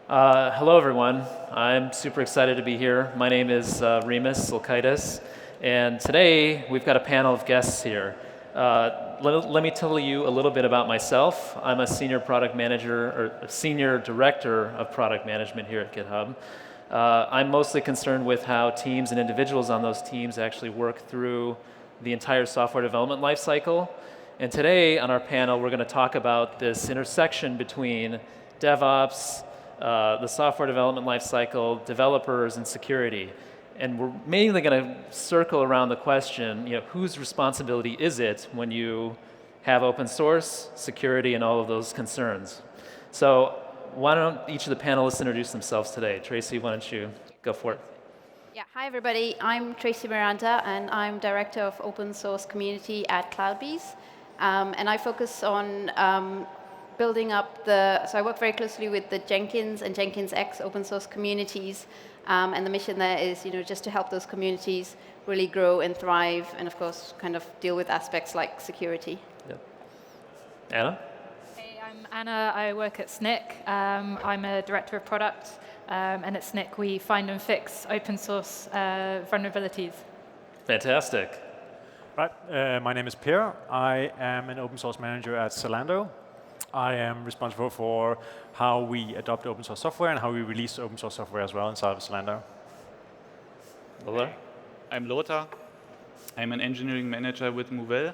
Hello, everyone. I'm super excited to be here. My name is Rimas, Silkaitis, and today we've got a panel of guests here. Let me tell you a little bit about myself. I'm a senior product manager, or a senior director of product management here at GitHub. I'm mostly concerned with how teams and individuals on those teams actually work through the entire software development lifecycle. And today on our panel, we're going to talk about this intersection between DevOps, the software development lifecycle, developers, and security. And we're mainly going to circle around the question, whose responsibility is it when you have open source, security, and all of those concerns? So why don't each of the panelists introduce themselves today? Tracy, why don't you go for it? Yeah, hi everybody. I'm Tracy Miranda, and I'm Director of Open Source Community at CloudBees. And I focus on building up so I work very closely with the Jenkins and Jenkins X open source communities. And the mission there is, just to help those communities really grow and thrive, and of course, kind of deal with aspects like security. Yep. Anna? Hey, I'm Anna. I work at Snyk. I'm a director of product, and at Snyk we find and fix open source vulnerabilities. Fantastic. Right. My name is Per. I am an open source manager at Zalando. I am responsible for how we adopt open source software and how we release open source software as well inside of Zalando. Lothar? I'm Lothar. I'm an engineering manager with Moovel.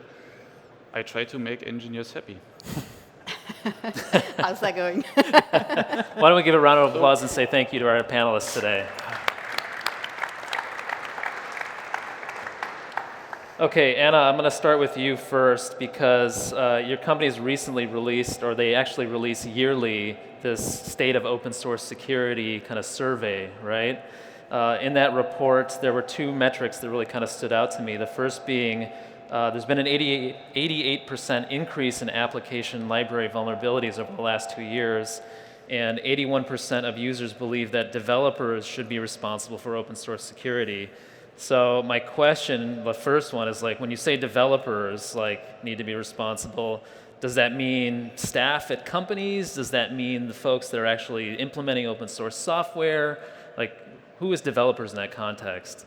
I try to make engineers happy. How's that going? Why don't we give a round of applause and say thank you to our panelists today. Okay, Anna, I'm going to start with you first because your company's recently released, or they actually release yearly, this State of Open Source Security kind of survey, right? In that report, there were two metrics that really kind of stood out to me. The first being there's been an 88% increase in application library vulnerabilities over the last 2 years, and 81% of users believe that developers should be responsible for open source security. So my question, the first one is when you say developers need to be responsible, does that mean staff at companies? Does that mean the folks that are actually implementing open source software? Who is developers in that context?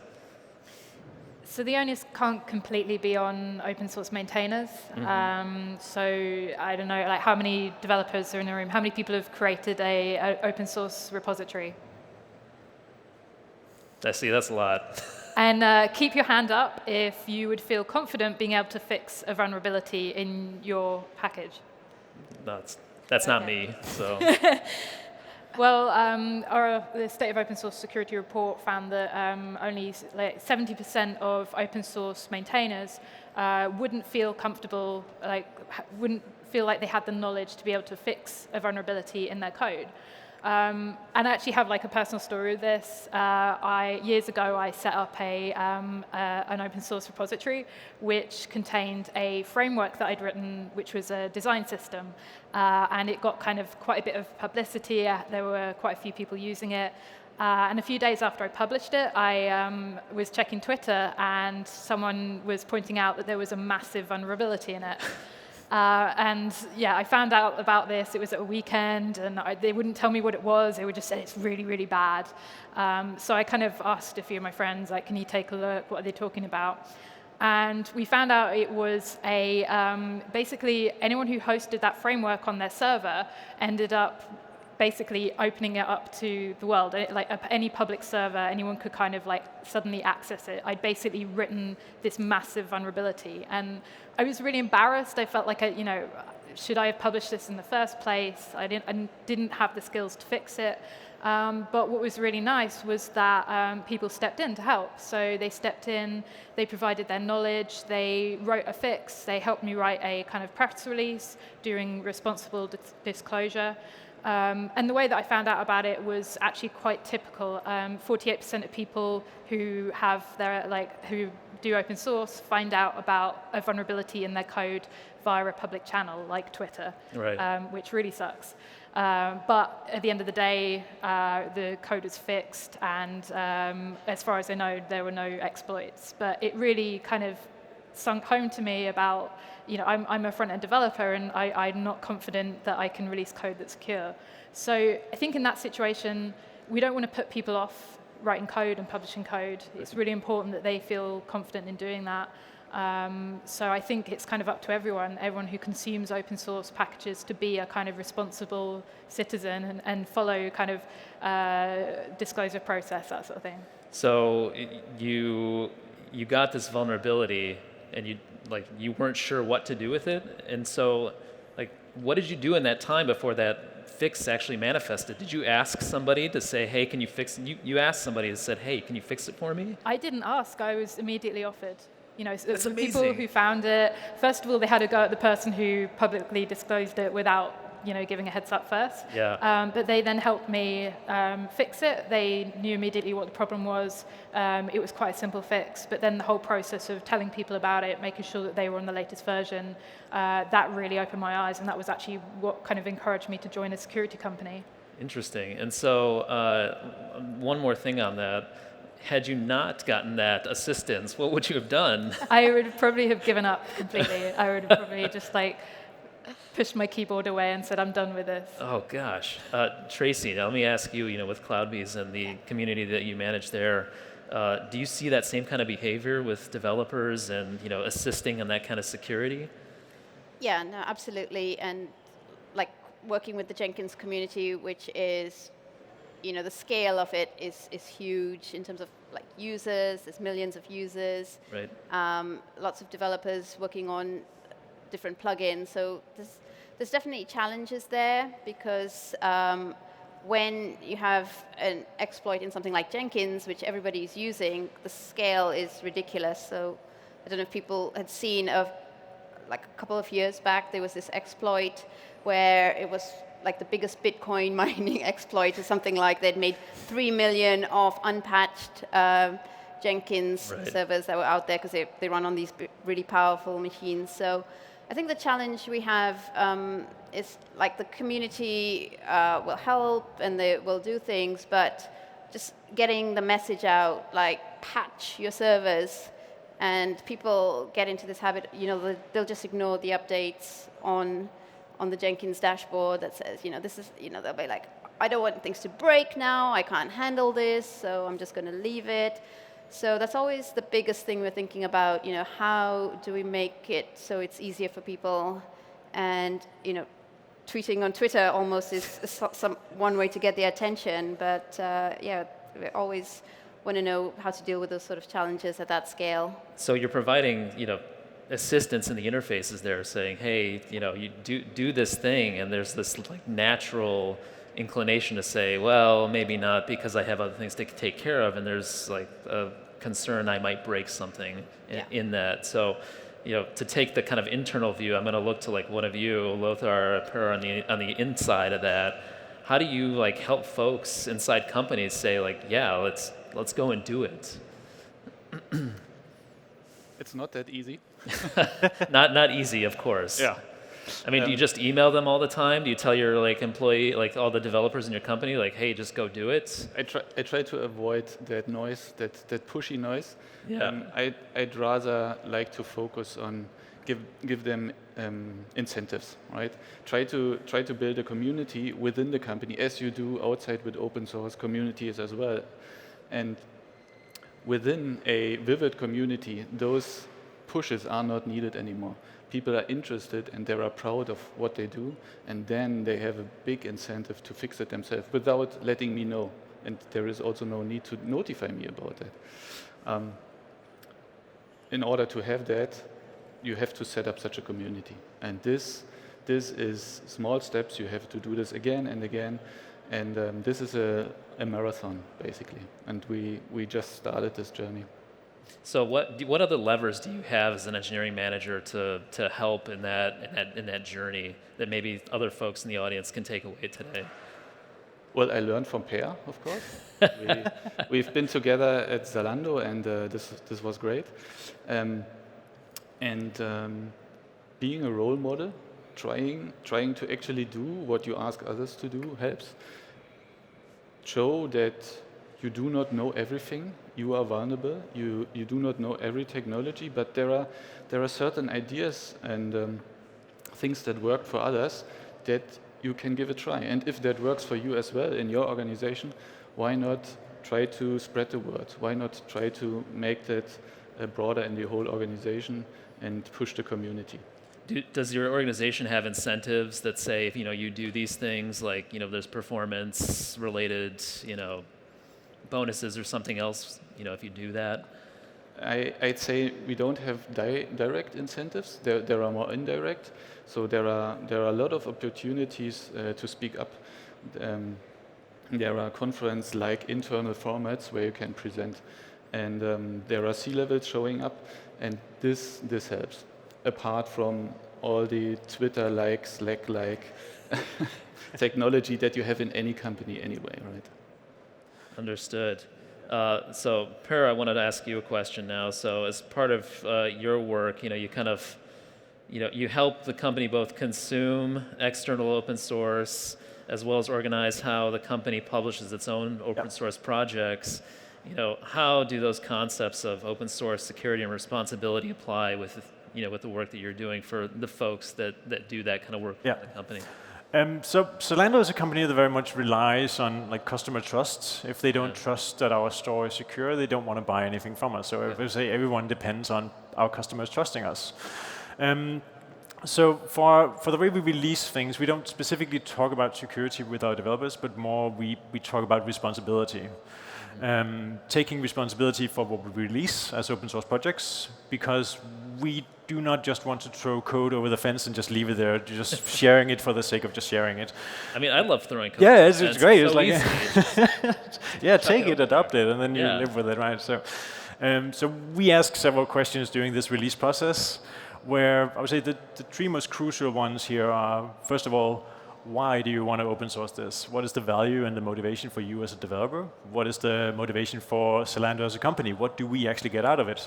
So the onus can't completely be on open source maintainers. Mm-hmm. So I don't know, how many developers are in the room? How many people have created a open source repository? I see, that's a lot. And keep your hand up if you would feel confident being able to fix a vulnerability in your package. That's not me, so. Well, the State of Open Source Security report found that only 70% of open source maintainers wouldn't feel comfortable, wouldn't feel like they had the knowledge to be able to fix a vulnerability in their code. And I actually have a personal story with this. Years ago, I set up an open source repository which contained a framework that I'd written, which was a design system. And it got quite a bit of publicity. There were quite a few people using it. And a few days after I published it, I was checking Twitter, and someone was pointing out that there was a massive vulnerability in it. I found out about this. It was at a weekend, and they wouldn't tell me what it was. They would just say it's really, really bad. So I kind of asked a few of my friends, can you take a look? What are they talking about? And we found out it was basically anyone who hosted that framework on their server ended up basically opening it up to the world. Any public server, anyone could suddenly access it. I'd basically written this massive vulnerability, and I was really embarrassed. I felt should I have published this in the first place? I didn't have the skills to fix it. But what was really nice was that people stepped in to help. So they stepped in, they provided their knowledge, they wrote a fix, they helped me write a kind of press release doing responsible disclosure. And the way that I found out about it was actually quite typical. 48% of people who who do open source find out about a vulnerability in their code via a public channel like Twitter, right. Which really sucks. But at the end of the day, the code is fixed, and as far as I know, there were no exploits. But it really kind of sunk home to me about, I'm a front-end developer and I'm not confident that I can release code that's secure. So I think in that situation, we don't want to put people off writing code and publishing code. It's really important that they feel confident in doing that. So I think it's kind of up to everyone who consumes open source packages to be a kind of responsible citizen and follow kind of disclosure process, that sort of thing. So you got this vulnerability and you weren't sure what to do with it. And so what did you do in that time before that fix actually manifested? Did you ask somebody to say, hey, can you fix it? You asked somebody that said, hey, can you fix it for me? I didn't ask, I was immediately offered. That's the amazing. People who found it, first of all, they had a go at the person who publicly disclosed it without giving a heads up first. Yeah. But they then helped me fix it. They knew immediately what the problem was. It was quite a simple fix, but then the whole process of telling people about it, making sure that they were on the latest version, that really opened my eyes, and that was actually what kind of encouraged me to join a security company. Interesting. And so one more thing on that. Had you not gotten that assistance, what would you have done? I would probably have given up completely. I would have probably just pushed my keyboard away and said, I'm done with this. Oh gosh. Tracy, now let me ask you, with CloudBees and the community that you manage there, do you see that same kind of behavior with developers and assisting in that kind of security? Yeah, no, absolutely. And working with the Jenkins community, which is the scale of it is huge in terms of users. There's millions of users. Right. Lots of developers working on different plugins. So there's definitely challenges there because when you have an exploit in something like Jenkins, which everybody's using, the scale is ridiculous. So I don't know if people had seen a couple of years back, there was this exploit where it was the biggest Bitcoin mining exploit, or something like they'd made 3 million of unpatched Jenkins servers that were out there because they run on these really powerful machines. So I think the challenge we have is the community will help and they will do things, but just getting the message out, patch your servers, and people get into this habit, they'll just ignore the updates on the Jenkins dashboard that says, this is, they'll be like, I don't want things to break now, I can't handle this, so I'm just going to leave it. So that's always the biggest thing we're thinking about, how do we make it so it's easier for people? And, tweeting on Twitter almost is one way to get their attention, but yeah, we always want to know how to deal with those sort of challenges at that scale. So you're providing, assistance in the interfaces there, saying, hey, you do this thing, and there's this natural inclination to say, well, maybe not because I have other things to take care of, and there's a concern I might break something in that. So, to take the kind of internal view, I'm going to look to one of you, Lothar, on the inside of that. How do you help folks inside companies say yeah, let's go and do it? It's not that easy. Not easy, of course. Yeah. I mean, do you just email them all the time? Do you tell your employee, all the developers in your company, hey, just go do it? I try to avoid that noise, that pushy noise. Yeah. I'd rather like to focus on give them incentives, right? Try to build a community within the company, as you do outside with open source communities as well. And within a vivid community, those pushes are not needed anymore. People are interested and they are proud of what they do, and then they have a big incentive to fix it themselves without letting me know. And there is also no need to notify me about that. In order to have that, you have to set up such a community. And this is small steps. You have to do this again and again. And this is a marathon, basically. And we just started this journey. So what other levers do you have as an engineering manager to help in that journey that maybe other folks in the audience can take away today? Well, I learned from Per, of course. We've been together at Zalando, and this was great. Being a role model, trying to actually do what you ask others to do helps. Show that you do not know everything you are vulnerable. You do not know every technology, but there are certain ideas and things that work for others that you can give a try. And if that works for you as well in your organization, why not try to spread the word? Why not try to make that broader in the whole organization and push the community? Does your organization have incentives that say, if you do these things, like there's performance-related, bonuses or something else, if you do that? I'd say we don't have direct incentives. There are more indirect. So there are a lot of opportunities to speak up. There are conference like internal formats where you can present, and there are C-levels showing up, and this helps. Apart from all the Twitter-like, Slack-like technology that you have in any company anyway, right? Understood. So, Per, I wanted to ask you a question now. So, as part of your work, you kind of, you help the company both consume external open source as well as organize how the company publishes its own open source projects. How do those concepts of open source security and responsibility apply with with the work that you're doing for the folks that do that kind of work in the company? So Zalando is a company that very much relies on customer trust. If they don't trust that our store is secure, they don't want to buy anything from us. So if we say everyone depends on our customers trusting us. So for the way we release things, we don't specifically talk about security with our developers, but more we talk about responsibility. Taking responsibility for what we release as open source projects, because we do not just want to throw code over the fence and just leave it there, just sharing it for the sake of just sharing it. I mean, I love throwing code. Yeah, it's great. So it's like, easy. take it, adopt it, and then you live with it, right? So we ask several questions during this release process, where I would say the three most crucial ones here are, first of all, why do you want to open source this? What is the value and the motivation for you as a developer? What is the motivation for Zalando as a company? What do we actually get out of it?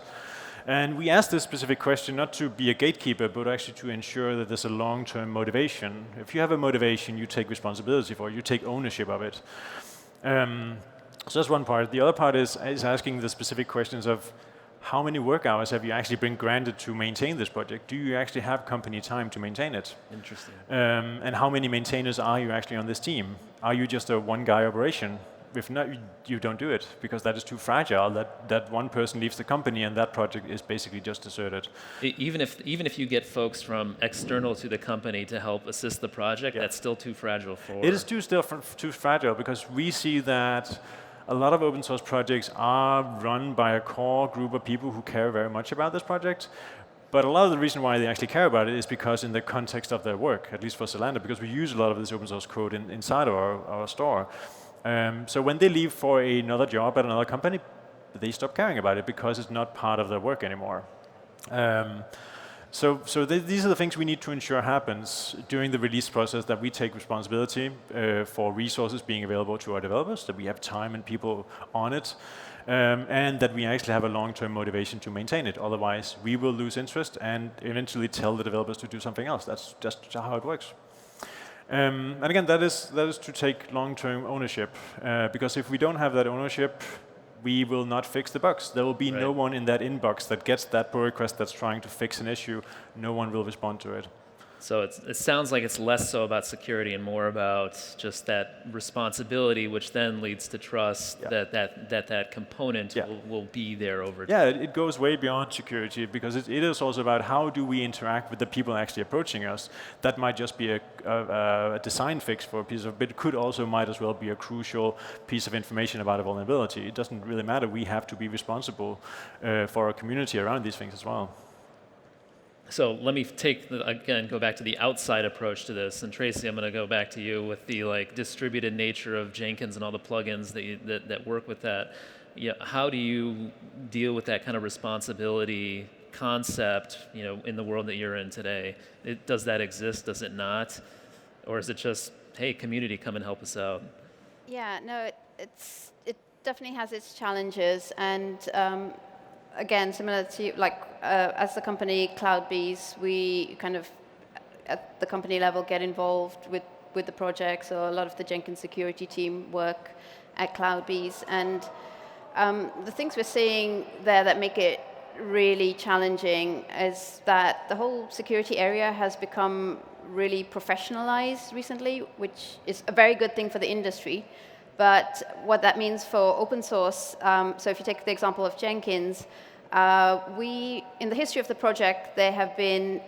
And we ask this specific question not to be a gatekeeper, but actually to ensure that there's a long-term motivation. If you have a motivation, you take responsibility for it, you take ownership of it. So that's one part. The other part is asking the specific questions of how many work hours have you actually been granted to maintain this project? Do you actually have company time to maintain it? Interesting. And how many maintainers are you actually on this team? Are you just a one-guy operation? If not, you don't do it, because that is too fragile. That one person leaves the company and that project is basically just deserted. Even if you get folks from external to the company to help assist the project, that's still too fragile for... It is too fragile, because we see that a lot of open source projects are run by a core group of people who care very much about this project. But a lot of the reason why they actually care about it is because in the context of their work, at least for Zalando, because we use a lot of this open source code inside of our store. So when they leave for another job at another company, they stop caring about it because it's not part of their work anymore. So these are the things we need to ensure happens during the release process, that we take responsibility for resources being available to our developers, that we have time and people on it, and that we actually have a long-term motivation to maintain it. Otherwise, we will lose interest and eventually tell the developers to do something else. That's just how it works. And again, that is to take long-term ownership, because if we don't have that ownership, we will not fix the bugs. There will be no one in that inbox that gets that pull request that's trying to fix an issue. No one will respond to it. So it sounds like it's less so about security and more about just that responsibility, which then leads to trust that component will be there over time. Yeah, it goes way beyond security, because it is also about how do we interact with the people actually approaching us. That might just be a design fix for a piece of, but it could also might as well be a crucial piece of information about a vulnerability. It doesn't really matter. We have to be responsible for our community around these things as well. So let me go back to the outside approach to this. And Tracy, I'm going to go back to you with the distributed nature of Jenkins and all the plugins that work with that. How do you deal with that kind of responsibility concept, in the world that you're in today? Does that exist? Does it not? Or is it just, hey, community, come and help us out? Yeah, no, it definitely has its challenges, and again, similar to as the company CloudBees, we kind of at the company level get involved with the project. So a lot of the Jenkins security team work at CloudBees, and the things we're seeing there that make it really challenging is that the whole security area has become really professionalized recently, which is a very good thing for the industry. But what that means for open source, so if you take the example of Jenkins, in the history of the project, there have been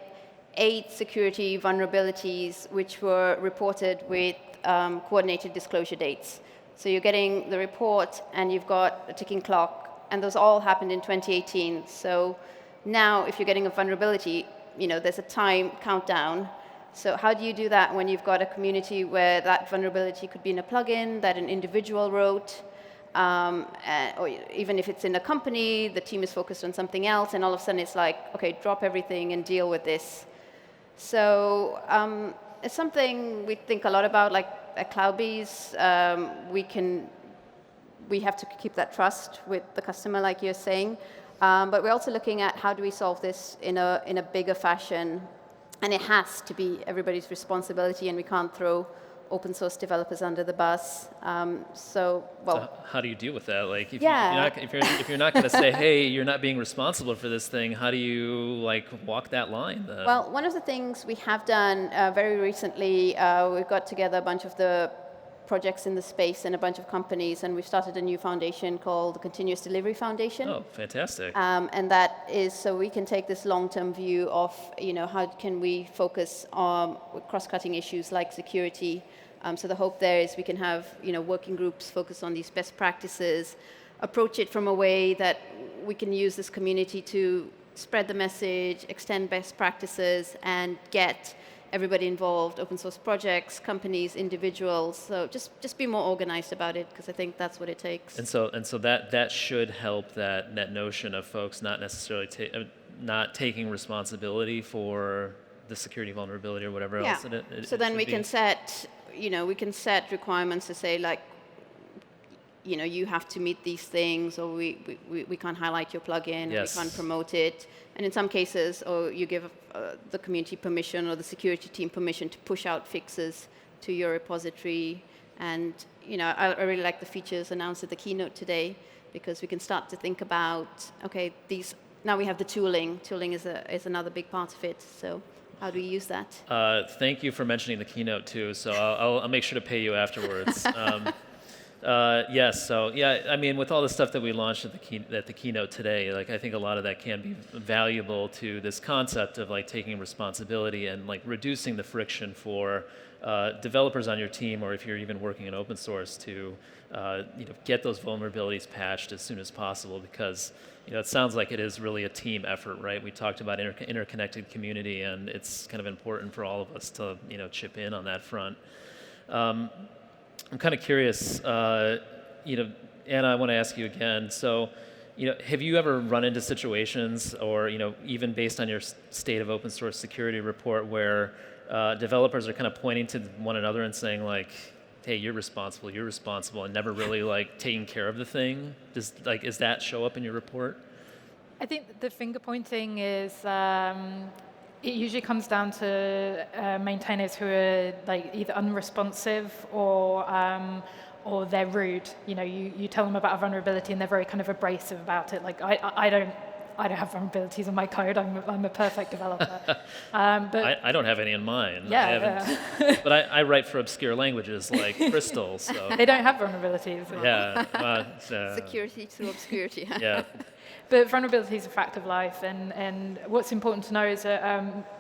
8 security vulnerabilities which were reported with coordinated disclosure dates. So you're getting the report and you've got a ticking clock, and those all happened in 2018. So now if you're getting a vulnerability, there's a time countdown. So how do you do that when you've got a community where that vulnerability could be in a plugin that an individual wrote, or even if it's in a company, the team is focused on something else, and all of a sudden it's like, okay, drop everything and deal with this. So it's something we think a lot about, like at CloudBees. We have to keep that trust with the customer, like you're saying, but we're also looking at how do we solve this in a bigger fashion. And it has to be everybody's responsibility, and we can't throw open source developers under the bus. So how do you deal with that? Like, if you're not going to say, hey, you're not being responsible for this thing, how do you walk that line? Well, one of the things we have done very recently, we've got together a bunch of the projects in the space and a bunch of companies, and we've started a new foundation called the Continuous Delivery Foundation. Oh, fantastic. And that is so we can take this long-term view of, how can we focus on cross-cutting issues like security. So the hope there is we can have, working groups focus on these best practices, approach it from a way that we can use this community to spread the message, extend best practices, and get everybody involved, open source projects, companies, individuals. So just be more organized about it, because I think that's what it takes. And so that should help that notion of folks not necessarily not taking responsibility for the security vulnerability or whatever else. So then we can set requirements to say, like, you have to meet these things, or we can't highlight your plugin, yes. we can't promote it. And in some cases, or you give the community permission or the security team permission to push out fixes to your repository. And I really like the features announced at the keynote today, because we can start to think about, okay, now we have the tooling. Tooling is another big part of it. So how do we use that? Thank you for mentioning the keynote too. So I'll make sure to pay you afterwards. Yes. So yeah, I mean, with all the stuff that we launched at the keynote today, I think a lot of that can be valuable to this concept of taking responsibility and reducing the friction for developers on your team, or if you're even working in open source, to get those vulnerabilities patched as soon as possible, because it sounds like it is really a team effort, right? We talked about interconnected community, and it's kind of important for all of us to chip in on that front. I'm kind of curious, Anna, I want to ask you again. So, have you ever run into situations, or even based on your state of open source security report, where developers are kind of pointing to one another and saying hey, you're responsible, and never really taking care of the thing? Does that show up in your report? I think the finger pointing is. It usually comes down to maintainers who are either unresponsive or they're rude. You tell them about a vulnerability and they're very kind of abrasive about it. I don't have vulnerabilities in my code. I'm a perfect developer. But I don't have any in mine. Yeah. But I write for obscure languages like Crystal. So they don't have vulnerabilities. Yeah. Security through obscurity. Yeah. But vulnerability is a fact of life, and what's important to know is that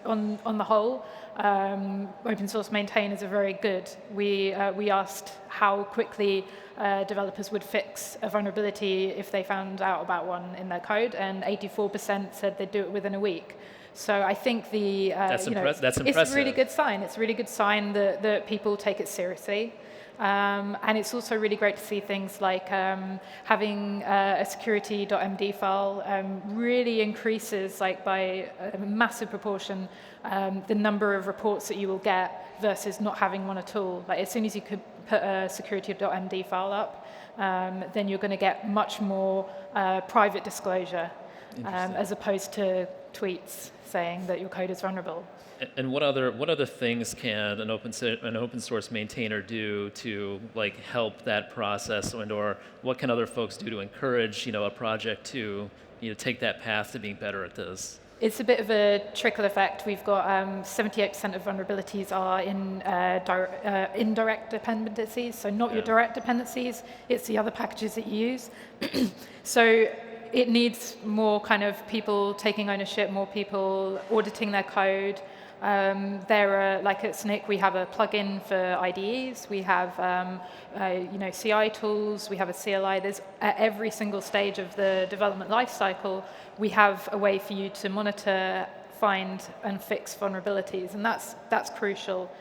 on the whole, open source maintainers are very good. We asked how quickly developers would fix a vulnerability if they found out about one in their code, and 84% said they'd do it within a week. So I think that's impressive. It's a really good sign. It's a really good sign that people take it seriously. And it's also really great to see things like having a security.md file really increases by a massive proportion the number of reports that you will get versus not having one at all. As soon as you could put a security.md file up, then you're going to get much more private disclosure. as opposed to tweets saying that your code is vulnerable. And what other things can an open source maintainer do to like help that process, or what can other folks do to encourage a project to take that path to being better at this? It's a bit of a trickle effect. We've got 78% of vulnerabilities are in indirect dependencies, so not your direct dependencies, it's the other packages that you use. So it needs more kind of people taking ownership, more people auditing their code. There are, like at Snyk, we have a plugin for IDEs, we have CI tools, we have a CLI. There's at every single stage of the development lifecycle, we have a way for you to monitor, find, and fix vulnerabilities, and that's crucial.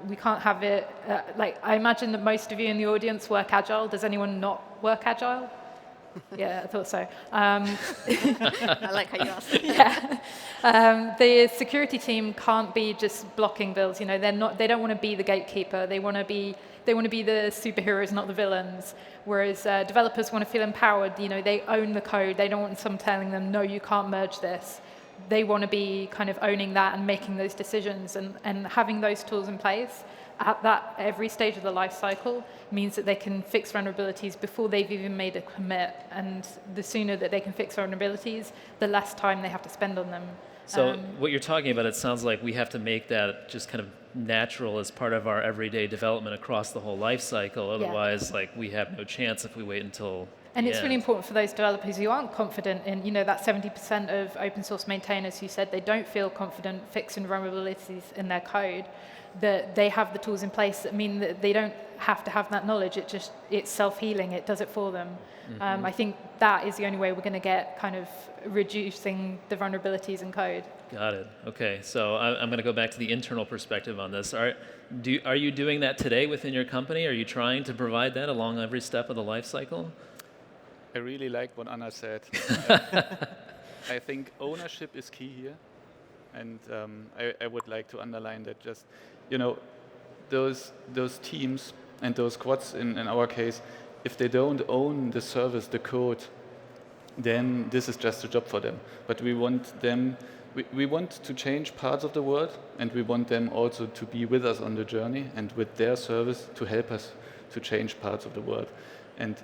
We can't have it, I imagine that most of you in the audience work Agile. Does anyone not work Agile? Yeah, I thought so. I like how you asked. Yeah. The security team can't be just blocking builds. They don't want to be the gatekeeper. They want to be the superheroes, not the villains. Whereas developers want to feel empowered. They own the code. They don't want someone telling them, no, you can't merge this. They want to be kind of owning that and making those decisions, and having those tools in place at every stage of the life cycle means that they can fix vulnerabilities before they've even made a commit. And the sooner that they can fix vulnerabilities, the less time they have to spend on them. So what you're talking about, it sounds like we have to make that just kind of natural as part of our everyday development across the whole life cycle. Otherwise, we have no chance if we wait until And it's really important for those developers who aren't confident in, that 70% of open source maintainers who said they don't feel confident fixing vulnerabilities in their code, that they have the tools in place that mean that they don't have to have that knowledge. It's self-healing. It does it for them. I think that is the only way we're going to get kind of reducing the vulnerabilities in code. Got it. Okay, so I'm going to go back to the internal perspective on this. Are you doing that today within your company? Are you trying to provide that along every step of the life cycle? I really like what Anna said. I think ownership is key here. And I would like to underline that just, those teams and those squads in our case, if they don't own the service, the code, then this is just a job for them. But we want them, we want to change parts of the world, and we want them also to be with us on the journey and with their service to help us to change parts of the world. And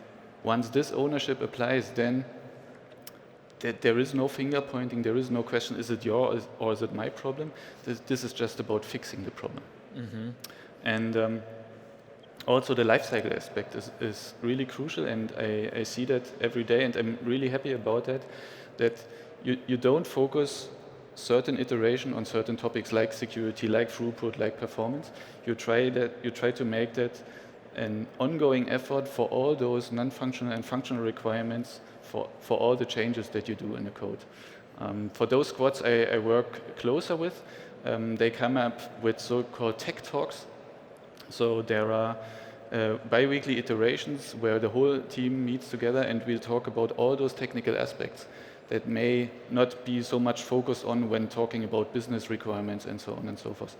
once this ownership applies, then there is no finger pointing, there is no question, is it yours or is it my problem? This is just about fixing the problem. And also the lifecycle aspect is really crucial, and I see that every day, and I'm really happy about that you don't focus certain iteration on certain topics like security, like throughput, like performance. You try to make that an ongoing effort for all those non-functional and functional requirements for all the changes that you do in the code. For those squads I work closer with, they come up with so-called tech talks. So there are bi-weekly iterations where the whole team meets together and we'll talk about all those technical aspects that may not be so much focused on when talking about business requirements and so on and so forth.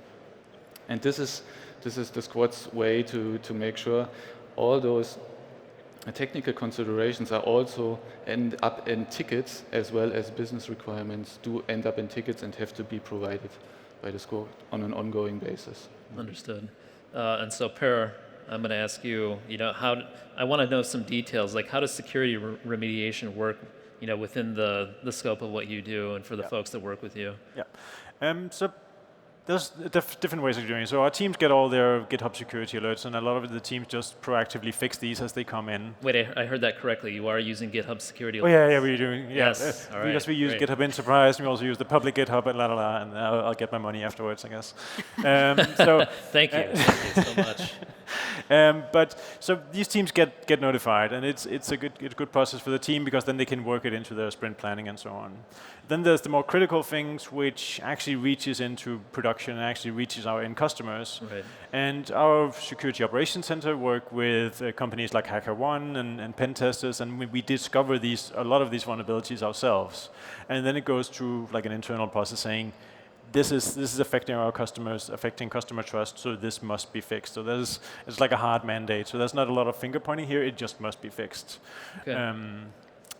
And this is the squad's way to make sure all those technical considerations are also end up in tickets, as well as business requirements do end up in tickets and have to be provided by the squad on an ongoing basis. Understood. And so, Per, I'm going to ask you, I want to know some details, like how does security remediation work, within the scope of what you do and for the folks that work with you? Yeah. So there's different ways of doing it. So our teams get all their GitHub security alerts, and a lot of the teams just proactively fix these as they come in. Wait, I heard that correctly. You are using GitHub security alerts? Oh, yeah, we're doing. Yeah. Yes. All right. Because we use Great. GitHub Enterprise, and we also use the public GitHub, and and I'll get my money afterwards, I guess. So Thank you so much. But so these teams get notified, and it's a good process for the team, because then they can work it into their sprint planning and so on. Then there's the more critical things, which actually reaches into production and actually reaches our end customers. Right. And our security operations center work with companies like HackerOne and pen testers, and we discover a lot of these vulnerabilities ourselves. And then it goes through like an internal process saying, this is affecting our customers, affecting customer trust, so this must be fixed. So it's like a hard mandate. So there's not a lot of finger pointing here, it just must be fixed. Okay.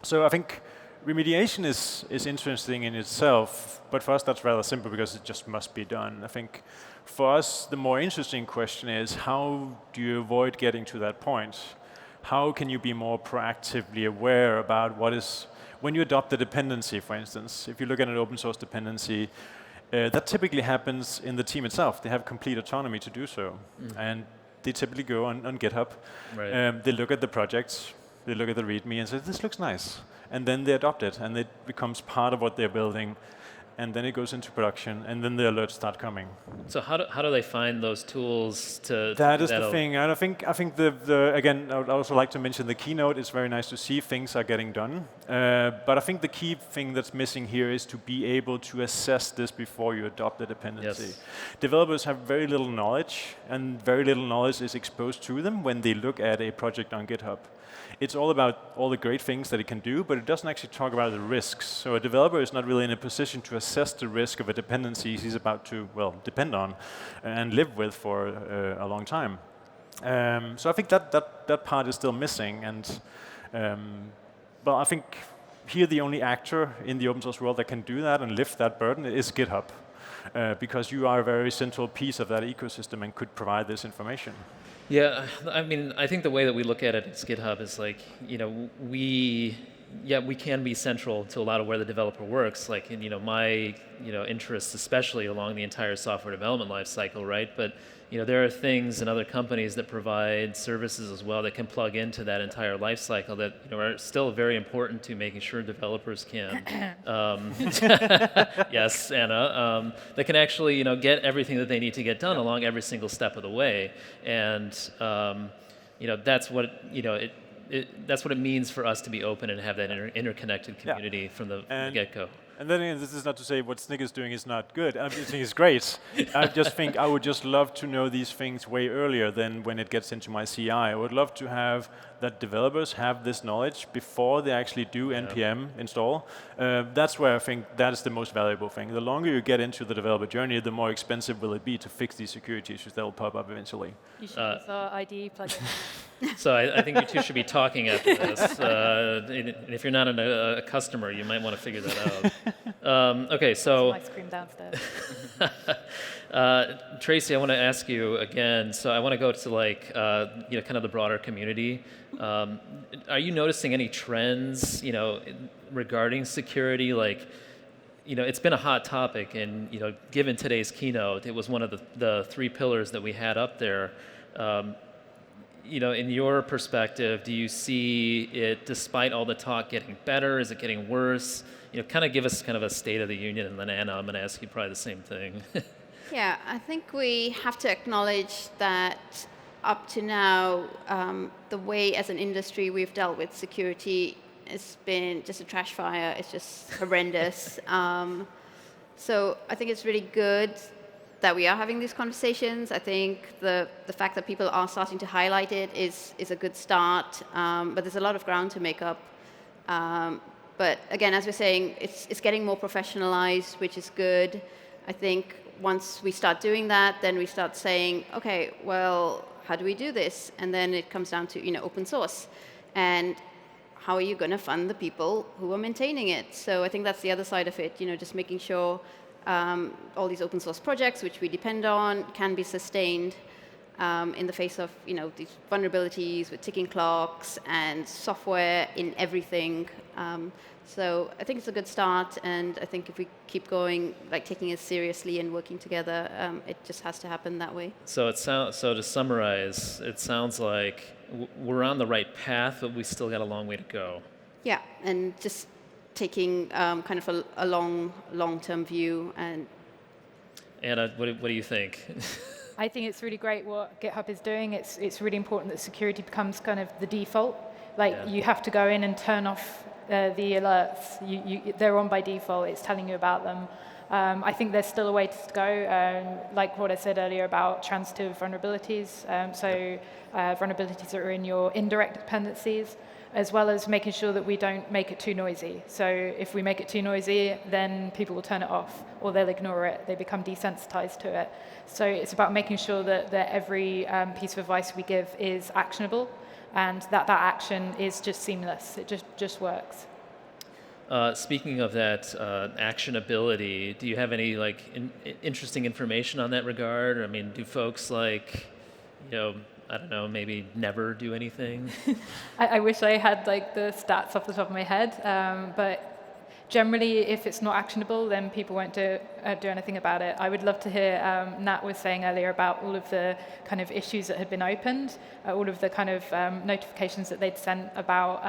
So I think remediation is interesting in itself, but for us that's rather simple because it just must be done. I think for us the more interesting question is how do you avoid getting to that point? How can you be more proactively aware about what is, when you adopt a dependency, for instance, if you look at an open source dependency, that typically happens in the team itself. They have complete autonomy to do so. And they typically go on GitHub. Right. They look at the projects, they look at the README and say, this looks nice. And then they adopt it, and it becomes part of what they're building. And then it goes into production, and then the alerts start coming. So how do they find those tools to That is the thing. And I think again, I would also like to mention the keynote. It's very nice to see things are getting done. But I think the key thing that's missing here is to be able to assess this before you adopt the dependency. Yes. Developers have very little knowledge, and very little knowledge is exposed to them when they look at a project on GitHub. It's all about all the great things that it can do, but it doesn't actually talk about the risks. So a developer is not really in a position to assess the risk of a dependency he's about to, well, depend on and live with for a long time. So I think that part is still missing. And well, I think here the only actor in the open source world that can do that and lift that burden is GitHub, because you are a very central piece of that ecosystem and could provide this information. Yeah, I mean, I think the way that we look at it as GitHub is like, we can be central to a lot of where the developer works, like in, my, interests, especially along the entire software development lifecycle, right? But, there are things in other companies that provide services as well that can plug into that entire lifecycle that, are still very important to making sure developers can, yes, Anna, that can actually, get everything that they need to get done along every single step of the way. And, that's what, that's what it means for us to be open and have that interconnected community from the get-go. And then again, this is not to say what Snyk is doing is not good. I think it's great. I just think I would just love to know these things way earlier than when it gets into my CI. I would love to have that developers have this knowledge before they actually do NPM install. That's where I think that is the most valuable thing. The longer you get into the developer journey, the more expensive will it be to fix these security issues that will pop up eventually. You should use our IDE plugin. So I think you two should be talking after this. And if you're not a customer, you might want to figure that out. Okay, so Some ice cream downstairs. Tracy, I want to ask you again. So I want to go to like kind of the broader community. Are you noticing any trends, regarding security? Like, it's been a hot topic, and given today's keynote, it was one of the 3 pillars that we had up there. In your perspective, do you see it, despite all the talk, getting better? Is it getting worse? Kind of give us kind of a state of the union, and then Anna, I'm going to ask you probably the same thing. Yeah, I think we have to acknowledge that up to now, the way as an industry we've dealt with security has been just a trash fire. It's just horrendous. So I think it's really good that we are having these conversations. I think the fact that people are starting to highlight it is a good start, but there's a lot of ground to make up. But again, as we're saying, it's getting more professionalized, which is good. I think once we start doing that, then we start saying, okay, well, how do we do this? And then it comes down to open source, and how are you going to fund the people who are maintaining it? So I think that's the other side of it. Just making sure all these open source projects, which we depend on, can be sustained in the face of these vulnerabilities with ticking clocks and software in everything. So I think it's a good start, and I think if we keep going, like taking it seriously and working together, it just has to happen that way. So to summarize, it sounds like we're on the right path, but we still got a long way to go. Yeah, and just taking kind of a long-term view. And Anna, what do you think? I think it's really great what GitHub is doing. It's really important that security becomes kind of the default. Like you have to go in and turn off the alerts. They're on by default. It's telling you about them. I think there's still a way to go, like what I said earlier about transitive vulnerabilities. Vulnerabilities that are in your indirect dependencies, as well as making sure that we don't make it too noisy. So if we make it too noisy, then people will turn it off, or they'll ignore it. They become desensitized to it. So it's about making sure that every piece of advice we give is actionable, and that action is just seamless. It just works. Speaking of that actionability, do you have any like interesting information on that regard? I mean, do folks like, you know, I don't know, maybe never do anything? I wish I had like the stats off the top of my head, but generally, if it's not actionable, then people won't do anything about it. I would love to hear, Nat was saying earlier about all of the kind of issues that had been opened, all of the kind of notifications that they'd sent about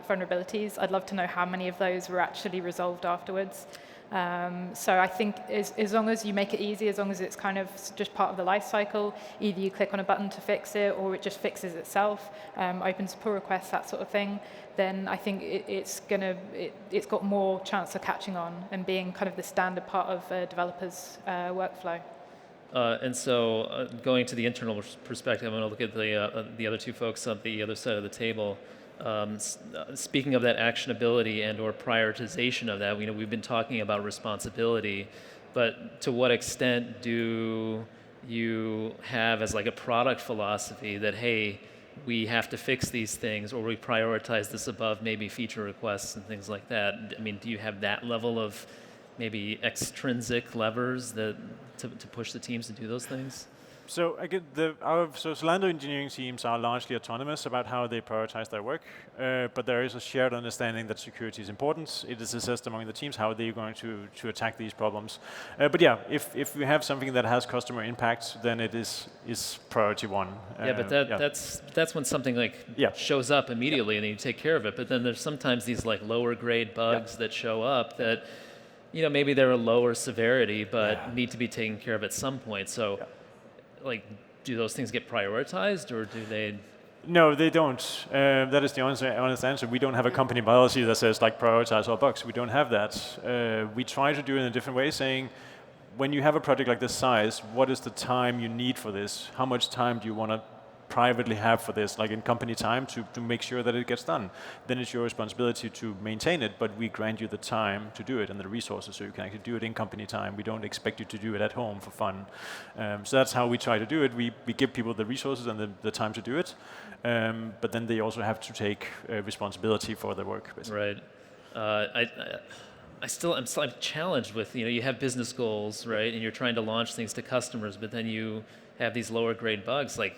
vulnerabilities. I'd love to know how many of those were actually resolved afterwards. So I think as long as you make it easy, as long as it's kind of just part of the life cycle, either you click on a button to fix it or it just fixes itself, opens pull requests, that sort of thing, then I think it's got more chance of catching on and being kind of the standard part of a developer's workflow. And so going to the internal perspective, I'm going to look at the other two folks on the other side of the table. Speaking of that actionability and or prioritization of that, we've been talking about responsibility, but to what extent do you have as like a product philosophy that, hey, we have to fix these things, or we prioritize this above maybe feature requests and things like that? I mean, do you have that level of maybe extrinsic levers that to push the teams to do those things? So again, so Zalando engineering teams are largely autonomous about how they prioritize their work, but there is a shared understanding that security is important. It is assessed among the teams how they're going to attack these problems. But yeah, if we have something that has customer impact, then it is priority one. Yeah, but that's when something like shows up immediately and then you take care of it. But then there's sometimes these like lower grade bugs that show up that, maybe they're a lower severity, but need to be taken care of at some point. So. Like, do those things get prioritized, or do they? No, they don't. That is the honest answer. We don't have a company policy that says, like, prioritize all bugs. We don't have that. We try to do it in a different way, saying, when you have a project like this size, what is the time you need for this? How much time do you want to privately have for this, like in company time, to make sure that it gets done? Then it's your responsibility to maintain it, but we grant you the time to do it and the resources so you can actually do it in company time. We don't expect you to do it at home for fun. So that's how we try to do it. We give people the resources and the time to do it, but then they also have to take responsibility for their work, basically. Right. I'm still challenged with, you have business goals, right? And you're trying to launch things to customers, but then you have these lower grade bugs. Like,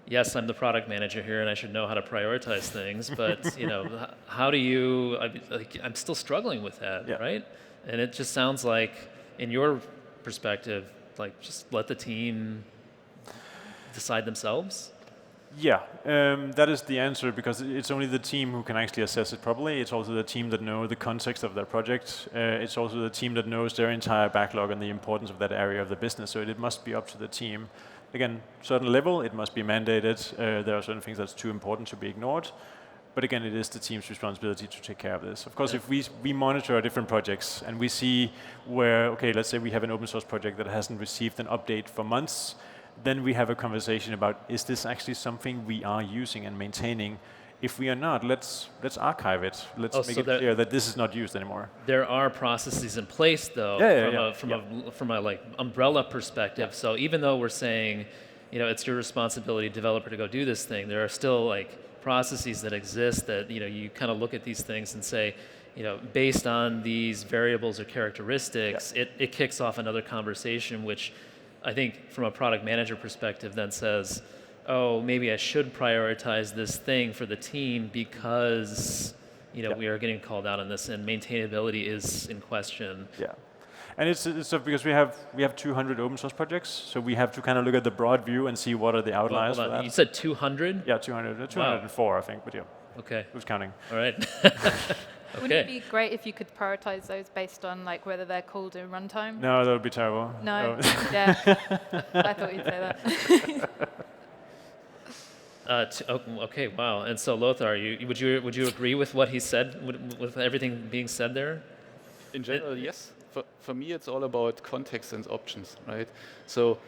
yes, I'm the product manager here, and I should know how to prioritize things. But how do you? I'm still struggling with that, right? And it just sounds like, in your perspective, like just let the team decide themselves. Yeah, that is the answer, because it's only the team who can actually assess it properly. It's also the team that know the context of their project. It's also the team that knows their entire backlog and the importance of that area of the business. So it must be up to the team. Again, certain level, it must be mandated. There are certain things that's too important to be ignored. But again, it is the team's responsibility to take care of this. Of course, if we monitor different projects and we see where, okay, let's say we have an open source project that hasn't received an update for months, then we have a conversation about, is this actually something we are using and maintaining? If we are not, let's archive it. Let's make it clear that this is not used anymore. There are processes in place, though, from a like umbrella perspective. So even though we're saying, it's your responsibility, developer, to go do this thing, there are still like processes that exist that you kind of look at these things and say, based on these variables or characteristics, it kicks off another conversation, which I think from a product manager perspective then says, oh, maybe I should prioritize this thing for the team because we are getting called out on this and maintainability is in question. Yeah, and it's because we have 200 open source projects, so we have to kind of look at the broad view and see what are the outliers. Well, hold on. You said 200? Yeah, 200, 204, wow. I think, but yeah. Okay. Who's counting? All right. Okay. Wouldn't it be great if you could prioritize those based on like whether they're called in runtime? No, that would be terrible. No. Yeah. I thought you'd say that. Okay, wow. And so Lothar, would you agree with what he said, with everything being said there? In general, yes. For me, it's all about context and options, right? So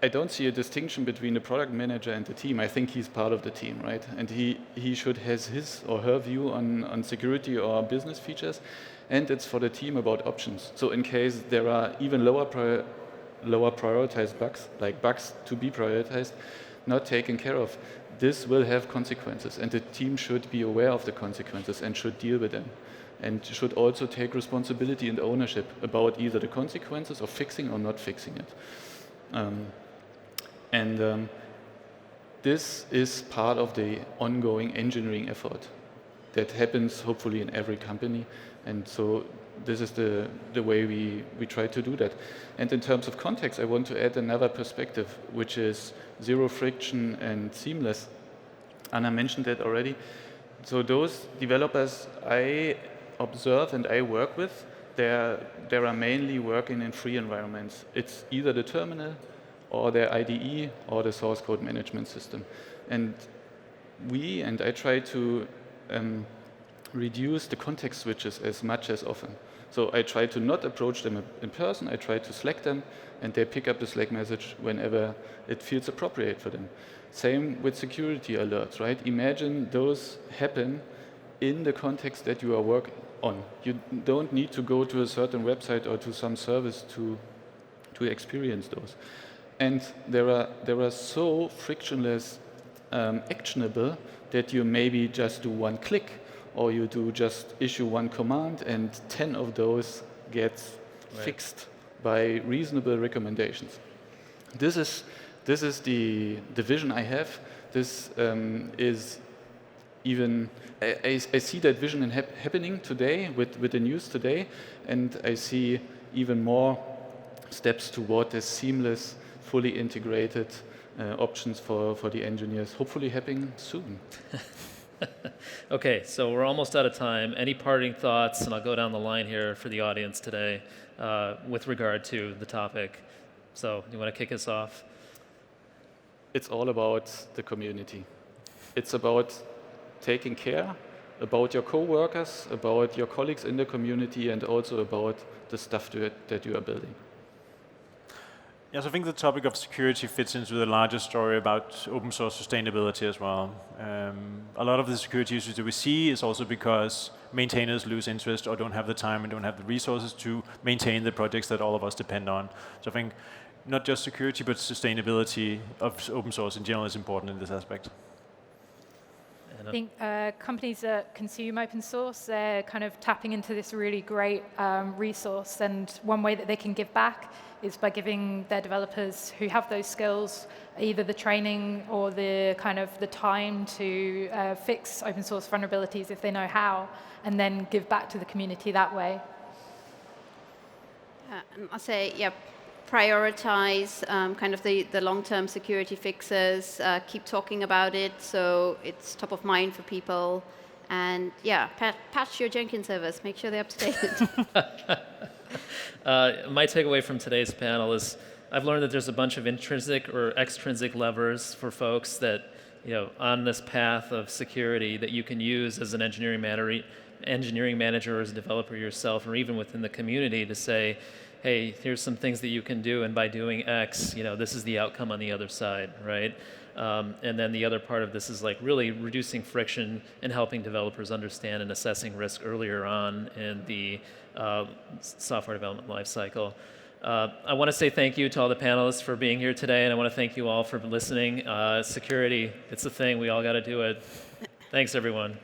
I don't see a distinction between the product manager and the team. I think he's part of the team, right? And he should have his or her view on security or business features, and it's for the team about options. So in case there are even lower prioritized bugs, like bugs to be prioritized, not taken care of, this will have consequences, and the team should be aware of the consequences and should deal with them, and should also take responsibility and ownership about either the consequences of fixing or not fixing it. This is part of the ongoing engineering effort that happens hopefully in every company, and so this is the way we try to do that. And in terms of context, I want to add another perspective, which is zero friction and seamless. Anna mentioned that already. So those developers I observe and I work with, they are mainly working in free environments. It's either the terminal or their IDE or the source code management system. And I try to reduce the context switches as much as often. So I try to not approach them in person, I try to Slack them, and they pick up the Slack message whenever it feels appropriate for them. Same with security alerts, right? Imagine those happen in the context that you are working on. You don't need to go to a certain website or to some service to experience those. And they are so frictionless, actionable, that you maybe just do one click, or you do just issue one command, and 10 of those get fixed by reasonable recommendations. This is the vision I have. This is even I see that vision happening today with the news today, and I see even more steps toward this seamless, fully integrated options for the engineers, hopefully happening soon. Okay, so we're almost out of time. Any parting thoughts, and I'll go down the line here for the audience today with regard to the topic. So you want to kick us off? It's all about the community. It's about taking care about your co-workers, about your colleagues in the community, and also about the stuff that you are building. Yes, I think the topic of security fits into the larger story about open source sustainability as well. A lot of the security issues that we see is also because maintainers lose interest or don't have the time and don't have the resources to maintain the projects that all of us depend on. So I think not just security, but sustainability of open source in general is important in this aspect. I think companies that consume open source, they're kind of tapping into this really great resource, and one way that they can give back is by giving their developers who have those skills either the training or the kind of the time to fix open source vulnerabilities if they know how, and then give back to the community that way. I'll say, yeah, prioritize kind of the long-term security fixes, keep talking about it so it's top of mind for people, and yeah, patch your Jenkins servers, make sure they're up to date. My takeaway from today's panel is I've learned that there's a bunch of intrinsic or extrinsic levers for folks that, on this path of security that you can use as an engineering manager or as a developer yourself, or even within the community to say, hey, here's some things that you can do, and by doing X, this is the outcome on the other side, right? And then the other part of this is like really reducing friction and helping developers understand and assessing risk earlier on in the software development lifecycle. I want to say thank you to all the panelists for being here today, and I want to thank you all for listening. Security, it's a thing. We all got to do it. Thanks, everyone.